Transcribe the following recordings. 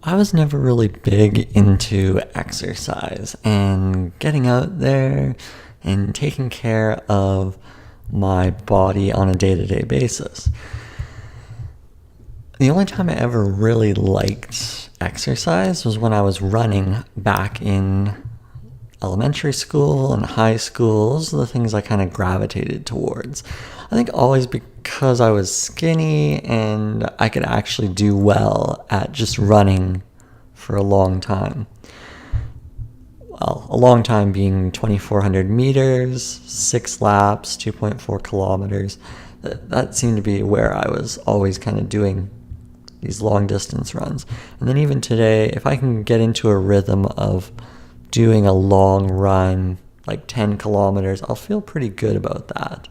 I was never really big into exercise and getting out there and taking care of my body on a day-to-day basis. The only time I ever really liked exercise was when I was running back in elementary school and high school. Those are the things I kind of gravitated towards. I think always because I was skinny and I could actually do well at just running for a long time. Well, a long time being 2,400 meters, 6 laps, 2.4 kilometers. That seemed to be where I was always kind of doing these long distance runs. And then even today, if I can get into a rhythm of doing a long run, like 10 kilometers, I'll feel pretty good about that.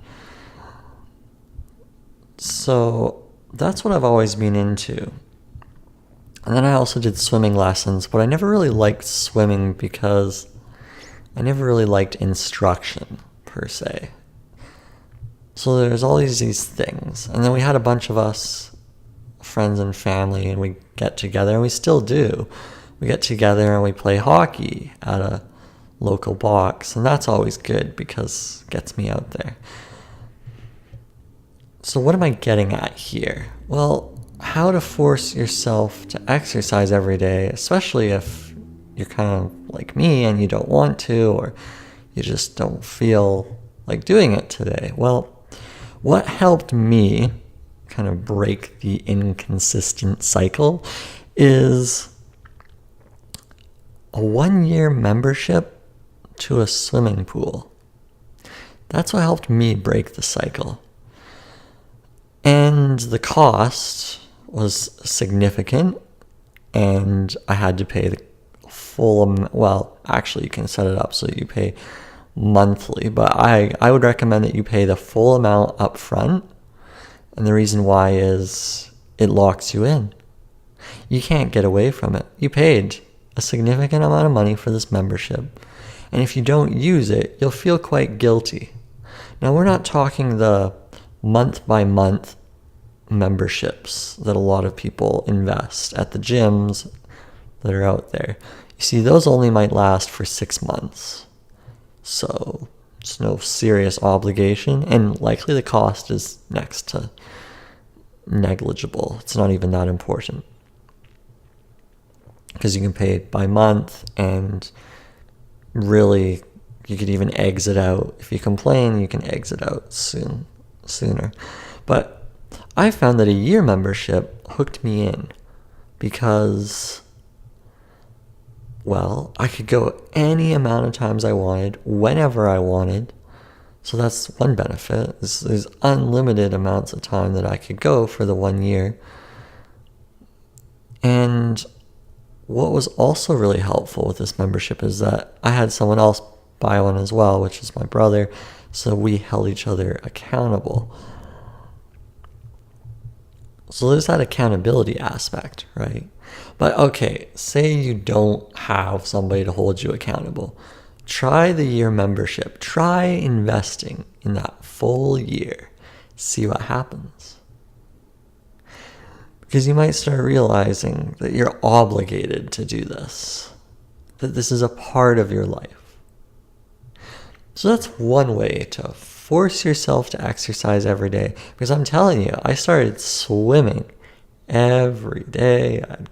So that's what I've always been into. And then I also did swimming lessons, but I never really liked swimming because I never really liked instruction per se. So there's all these things. And then we had a bunch of us, friends and family, and we get together, and we still do. We get together and we play hockey at a local box, and that's always good because it gets me out there. So what am I getting at here? Well, how to force yourself to exercise every day, especially if you're kind of like me and you don't want to, or you just don't feel like doing it today. Well, what helped me kind of break the inconsistent cycle is a 1-year membership to a swimming pool. That's what helped me break the cycle. And the cost was significant, and I had to pay the full amount. Well, actually, you can set it up so you pay monthly, but I would recommend that you pay the full amount up front. And the reason why is it locks you in. You can't get away from it. You paid a significant amount of money for this membership, and if you don't use it, you'll feel quite guilty. Now, we're not talking the month-by-month memberships that a lot of people invest at the gyms that are out there. You see, those only might last for 6 months. So it's no serious obligation, and likely the cost is next to negligible. It's not even that important, because you can pay it by month, and really you could even exit out. If you complain, you can exit out sooner. But I found that a year membership hooked me in because, well, I could go any amount of times I wanted, whenever I wanted. So that's one benefit. There's unlimited amounts of time that I could go for the 1 year. And what was also really helpful with this membership is that I had someone else buy one as well, which is my brother. So we held each other accountable. So there's that accountability aspect, right? But okay, say you don't have somebody to hold you accountable. Try the year membership. Try investing in that full year. See what happens. Because you might start realizing that you're obligated to do this. That this is a part of your life. So that's one way to force yourself to exercise every day. Because I'm telling you, I started swimming every day. I'd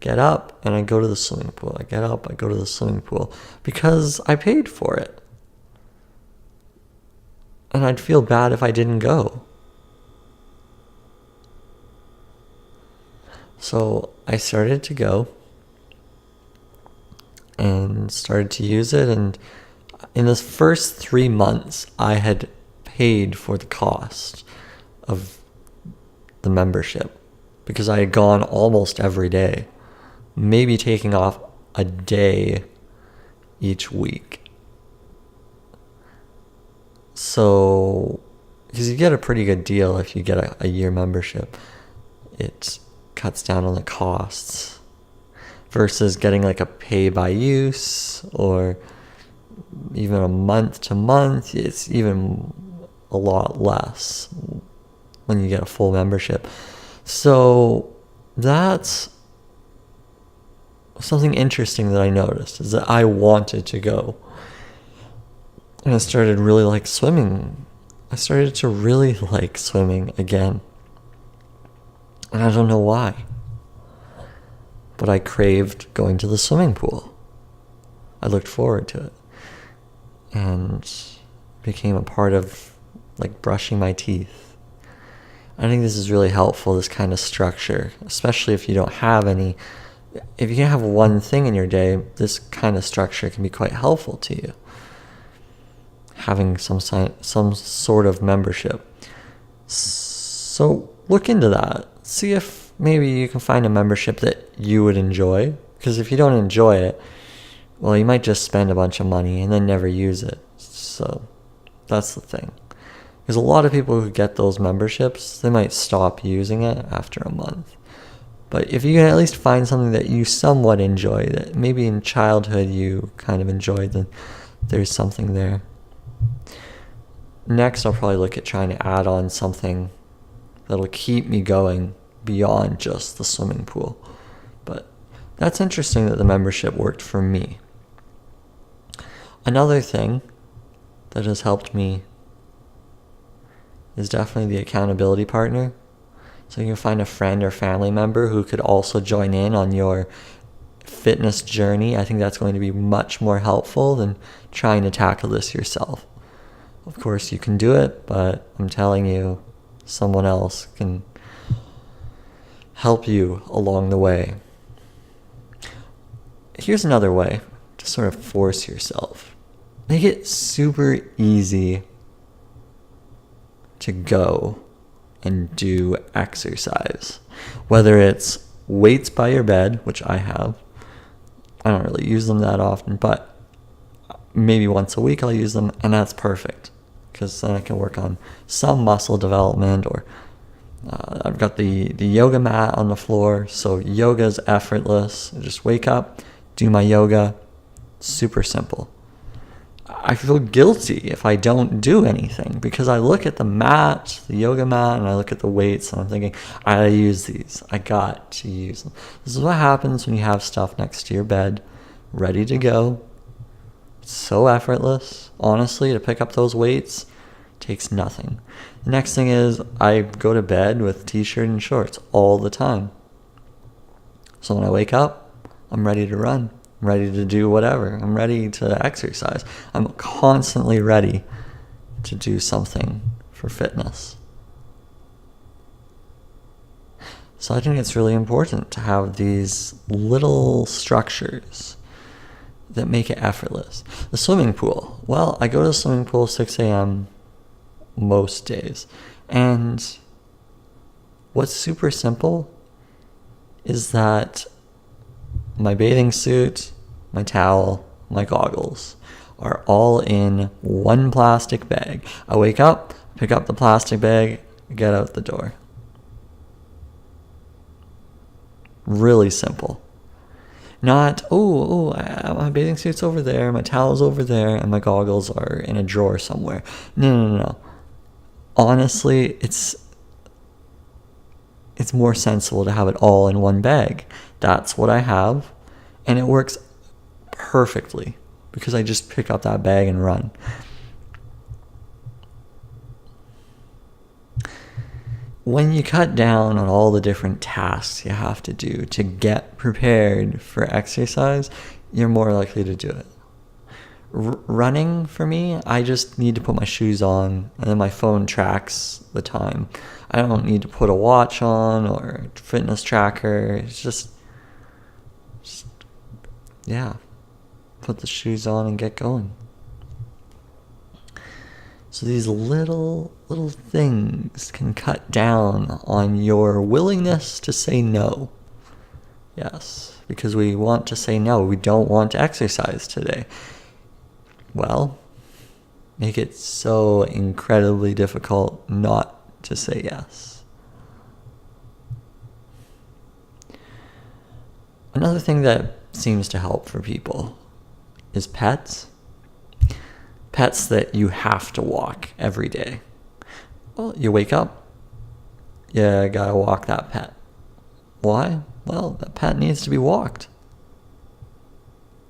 get up and I'd go to the swimming pool. I get up, I go to the swimming pool because I paid for it. And I'd feel bad if I didn't go. So I started to go and started to use it, and in the first 3 months, I had paid for the cost of the membership because I had gone almost every day, maybe taking off a day each week. So, because you get a pretty good deal if you get a year membership, it cuts down on the costs versus getting like a pay by use or even a month to month. It's even a lot less when you get a full membership. So that's something interesting that I noticed is that I wanted to go. And I started really like swimming. I started to really like swimming again. And I don't know why. But I craved going to the swimming pool. I looked forward to it. And it became a part of like brushing my teeth. I think this is really helpful, this kind of structure, especially if you don't have any. If you have one thing in your day, this kind of structure can be quite helpful to you. Having some sort of membership. So look into that. See if maybe you can find a membership that you would enjoy. Because if you don't enjoy it, well, you might just spend a bunch of money and then never use it. So that's the thing. Because a lot of people who get those memberships, they might stop using it after a month. But if you can at least find something that you somewhat enjoy, that maybe in childhood you kind of enjoyed, then there's something there. Next, I'll probably look at trying to add on something that'll keep me going beyond just the swimming pool. But that's interesting that the membership worked for me. Another thing that has helped me is definitely the accountability partner. So you can find a friend or family member who could also join in on your fitness journey. I think that's going to be much more helpful than trying to tackle this yourself. Of course, you can do it, but I'm telling you, someone else can help you along the way. Here's another way to sort of force yourself. Make it super easy to go and do exercise. Whether it's weights by your bed, which I have. I don't really use them that often, but maybe once a week I'll use them, and that's perfect. Because then I can work on some muscle development, or I've got the yoga mat on the floor, so yoga's effortless. I just wake up, do my yoga, super simple. I feel guilty if I don't do anything, because I look at the mat, the yoga mat, and I look at the weights, and I'm thinking, I gotta use these. I got to use them. This is what happens when you have stuff next to your bed, ready to go. It's so effortless. Honestly, to pick up those weights takes nothing. The next thing is I go to bed with t-shirt and shorts all the time. So when I wake up, I'm ready to run. I'm ready to do whatever. I'm ready to exercise. I'm constantly ready to do something for fitness. So I think it's really important to have these little structures that make it effortless. The swimming pool. Well, I go to the swimming pool 6 a.m. most days. And what's super simple is that my bathing suit, my towel, my goggles are all in one plastic bag. I wake up, pick up the plastic bag, get out the door. Really simple. Not, my bathing suit's over there, my towel's over there, and my goggles are in a drawer somewhere. No. Honestly, it's more sensible to have it all in one bag. That's what I have, and it works perfectly because I just pick up that bag and run. When you cut down on all the different tasks you have to do to get prepared for exercise, you're more likely to do it. Running, for me, I just need to put my shoes on, and then my phone tracks the time. I don't need to put a watch on or a fitness tracker. It's just put the shoes on and get going. So these little things can cut down on your willingness to say no. Yes, because we want to say no. We don't want to exercise today. Well, make it so incredibly difficult not to say yes. Another thing that seems to help for people is pets. Pets that you have to walk every day. Well, you wake up, you gotta walk that pet. Why? Well, that pet needs to be walked.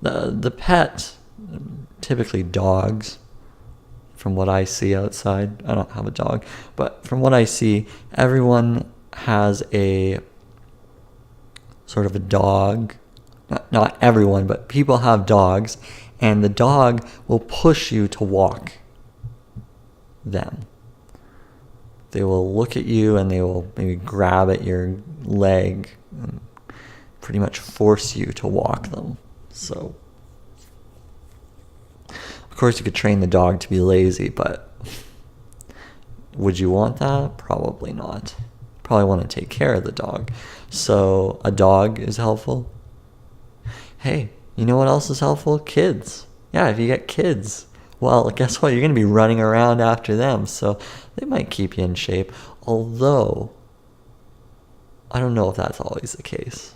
The pet, typically dogs, from what I see outside. I don't have a dog, but from what I see, everyone has a sort of a dog. Not everyone, but people have dogs, and the dog will push you to walk them. They will look at you and they will maybe grab at your leg and pretty much force you to walk them. So, of course, you could train the dog to be lazy, but would you want that? Probably not. Probably want to take care of the dog. So a dog is helpful. Hey, you know what else is helpful? Kids. Yeah, if you get kids, well, guess what? You're going to be running around after them, so they might keep you in shape. Although, I don't know if that's always the case.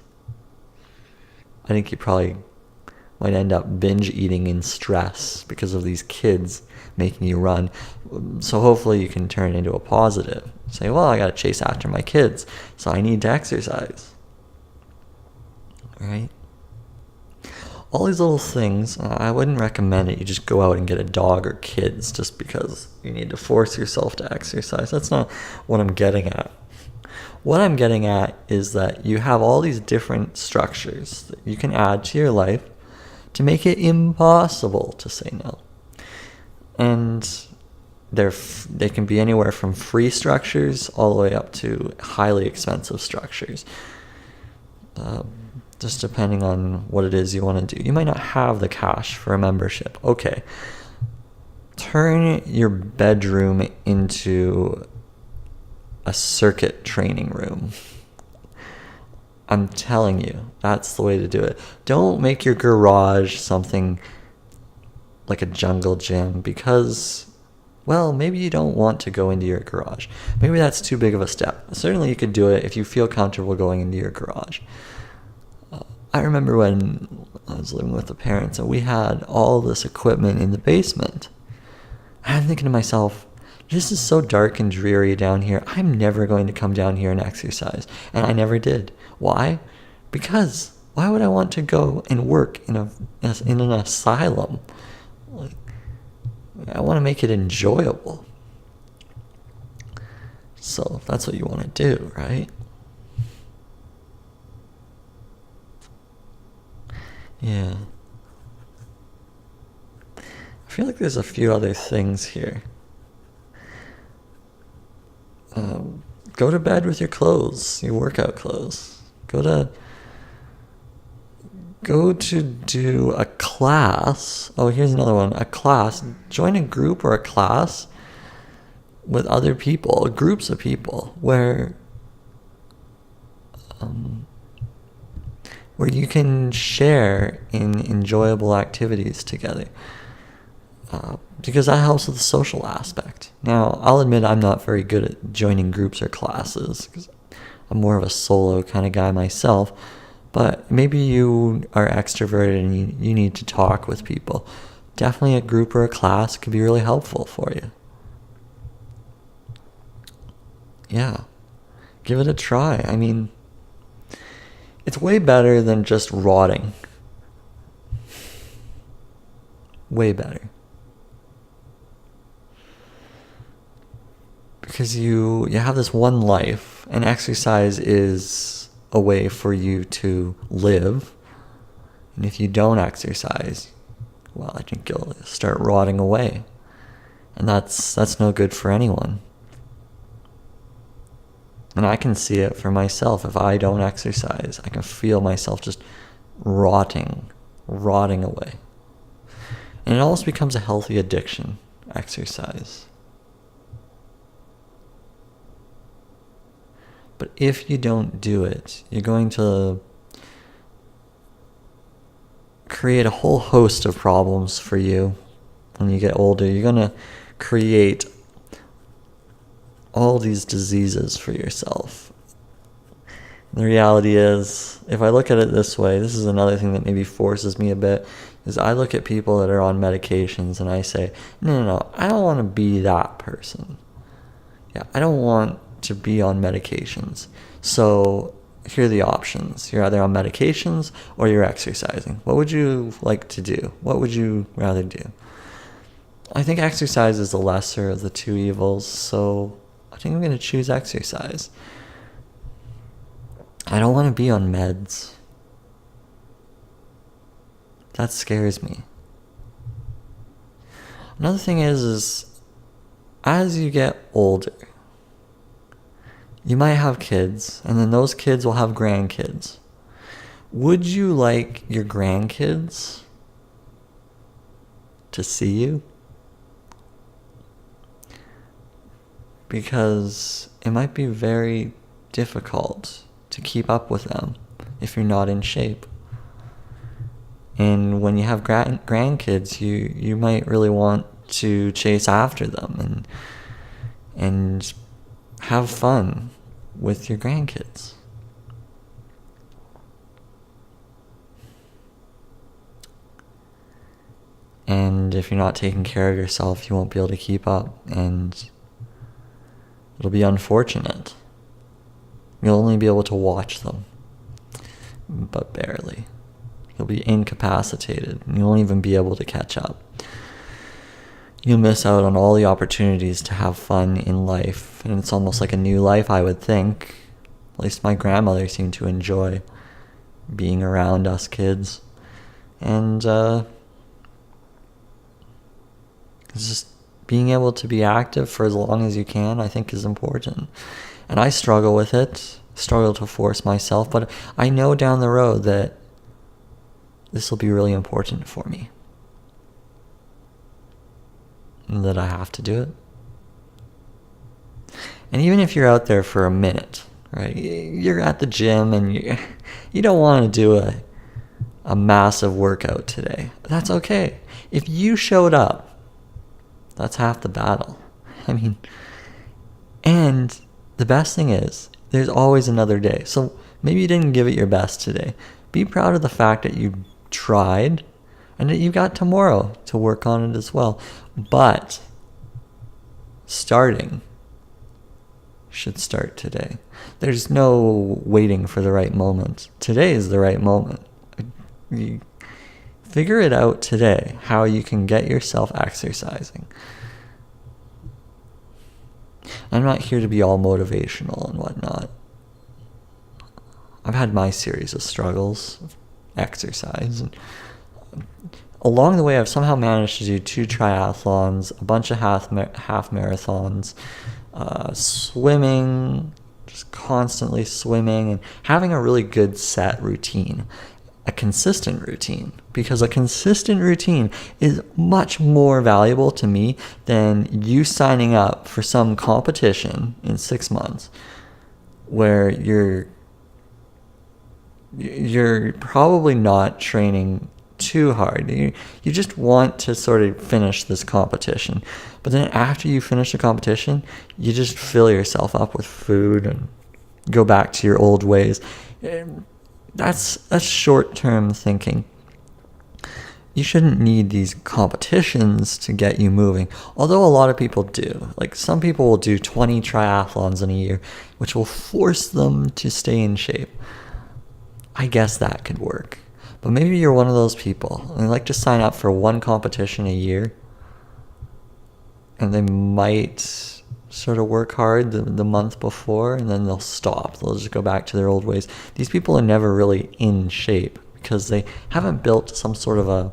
I think you probably might end up binge eating in stress because of these kids making you run. So hopefully you can turn it into a positive. Say, well, I got to chase after my kids, so I need to exercise. Right? All these little things, I wouldn't recommend it. You just go out and get a dog or kids just because you need to force yourself to exercise. That's not what I'm getting at. What I'm getting at is that you have all these different structures that you can add to your life to make it impossible to say no. And they can be anywhere from free structures all the way up to highly expensive structures. Just depending on what it is you want to do. You might not have the cash for a membership. Okay. Turn your bedroom into a circuit training room. I'm telling you, that's the way to do it. Don't make your garage something like a jungle gym because, well, maybe you don't want to go into your garage. Maybe that's too big of a step. Certainly you could do it if you feel comfortable going into your garage. I remember when I was living with the parents and we had all this equipment in the basement. I'm thinking to myself, this is so dark and dreary down here. I'm never going to come down here and exercise. And I never did. Why? Because why would I want to go and work in an asylum? I want to make it enjoyable. So that's what you want to do, right? Yeah. I feel like there's a few other things here. Go to bed with your clothes, your workout clothes. Go to do a class. Oh, here's another one. A class. Join a group or a class with other people, groups of people, where you can share in enjoyable activities together. Because that helps with the social aspect. Now, I'll admit I'm not very good at joining groups or classes because I'm more of a solo kind of guy myself. But maybe you are extroverted and you need to talk with people. Definitely a group or a class could be really helpful for you. Yeah. Give it a try. I mean, it's way better than just rotting. Way better. Because you have this one life, and exercise is a way for you to live. And if you don't exercise, well, I think you'll start rotting away. And that's no good for anyone. And I can see it for myself. If I don't exercise, I can feel myself just rotting away. And it almost becomes a healthy addiction, exercise. But if you don't do it, you're going to create a whole host of problems for you when you get older. You're going to create all these diseases for yourself. The reality is, if I look at it this way, this is another thing that maybe forces me a bit, is I look at people that are on medications and I say, no, I don't want to be that person. Yeah, I don't want to be on medications. So here are the options. You're either on medications or you're exercising. What would you like to do? What would you rather do? I think exercise is the lesser of the two evils, so I think I'm going to choose exercise. I don't want to be on meds. That scares me. Another thing is as you get older, you might have kids, and then those kids will have grandkids. Would you like your grandkids to see you? Because it might be very difficult to keep up with them if you're not in shape. And when you have grandkids, you might really want to chase after them and have fun with your grandkids. And if you're not taking care of yourself, you won't be able to keep up, and it'll be unfortunate. You'll only be able to watch them, but barely. You'll be incapacitated, and you won't even be able to catch up. You'll miss out on all the opportunities to have fun in life, and it's almost like a new life, I would think. At least my grandmother seemed to enjoy being around us kids. And just being able to be active for as long as you can, I think, is important. And I struggle with it, struggle to force myself, but I know down the road that this will be really important for me. And that I have to do it. And even if you're out there for a minute, right? You're at the gym and you don't want to do a massive workout today. That's okay. If you showed up, that's half the battle. I mean, and the best thing is, there's always another day. So maybe you didn't give it your best today. Be proud of the fact that you tried and that you got tomorrow to work on it as well. But starting should start today. There's no waiting for the right moment. Today is the right moment. You figure it out today, how you can get yourself exercising. I'm not here to be all motivational and whatnot. I've had my series of struggles of exercise, and along the way I've somehow managed to do 2 triathlons, a bunch of half marathons, swimming, just constantly swimming, and having a really good set routine, a consistent routine, because a consistent routine is much more valuable to me than you signing up for some competition in 6 months where you're probably not training too hard. You just want to sort of finish this competition. But then after you finish the competition, you just fill yourself up with food and go back to your old ways. That's short-term thinking. You shouldn't need these competitions to get you moving, although a lot of people do. Like, some people will do 20 triathlons in a year, which will force them to stay in shape. I guess that could work. But maybe you're one of those people, and they like to sign up for one competition a year, and they might sort of work hard the month before, and then they'll stop. They'll just go back to their old ways. These people are never really in shape because they haven't built some sort of a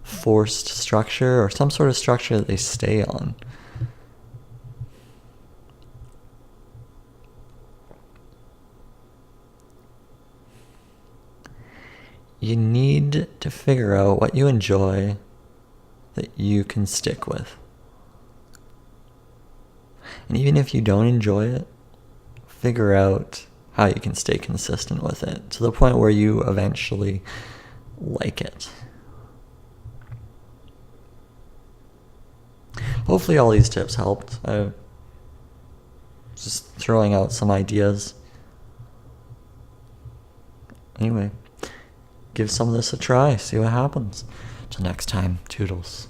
forced structure or some sort of structure that they stay on. You need to figure out what you enjoy that you can stick with. And even if you don't enjoy it, figure out how you can stay consistent with it to the point where you eventually like it. Hopefully all these tips helped. I'm just throwing out some ideas. Anyway, give some of this a try, see what happens. Till next time, toodles.